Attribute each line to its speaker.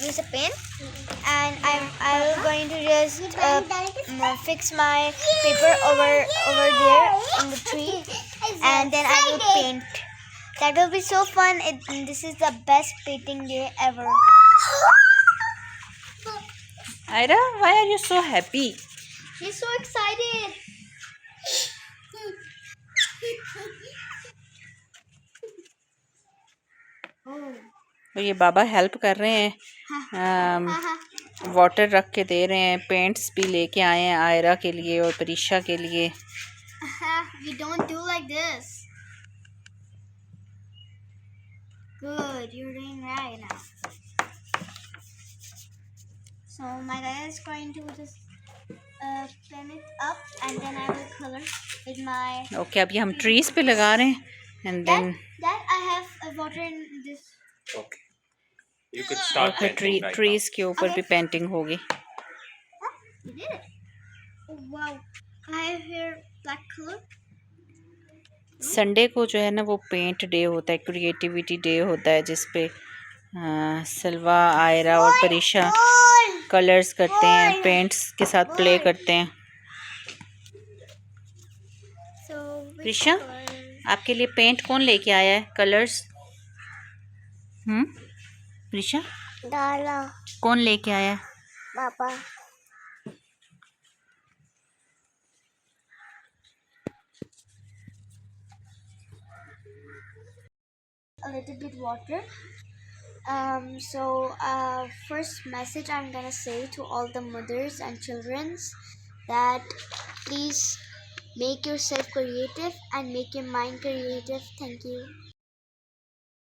Speaker 1: use a pen, and I'm going to just fix my paper over there in the tree, and then I will paint. That will be so fun. This is the best painting day ever.
Speaker 2: Ira, why are you so happy?
Speaker 1: She's so excited.
Speaker 2: तो ये बाबा help कर रहे हैं, water रख के दे रहे हैं, paints भी लेके आए हैं आयरा के लिए और परीक्षा के लिए.
Speaker 1: We don't do like this. Good, you're doing right now. So my dad is going to just pen it up, and then I will color with my.
Speaker 2: Okay, अभी हम trees पे लगा रहे हैं, and then
Speaker 1: that I have water in this.
Speaker 3: Okay. You could start painting right
Speaker 2: trees के ऊपर भी painting होगी.
Speaker 1: You did it. Oh wow! I have here black color.
Speaker 2: Sunday को जो है ना वो पेंट डे होता है, क्रिएटिविटी डे होता है, जिसपे सलवा, आयरा और परीक्षा कलर्स करते हैं, पेंट्स के साथ प्ले करते हैं. परीक्षा, आपके लिए पेंट कौन लेके आया है, कलर्स? परीक्षा,
Speaker 1: दादा.
Speaker 2: कौन लेके आया है?
Speaker 1: पापा. A little bit water. First message I'm gonna say to all the mothers and childrens that please make yourself creative and make your mind creative. Thank you.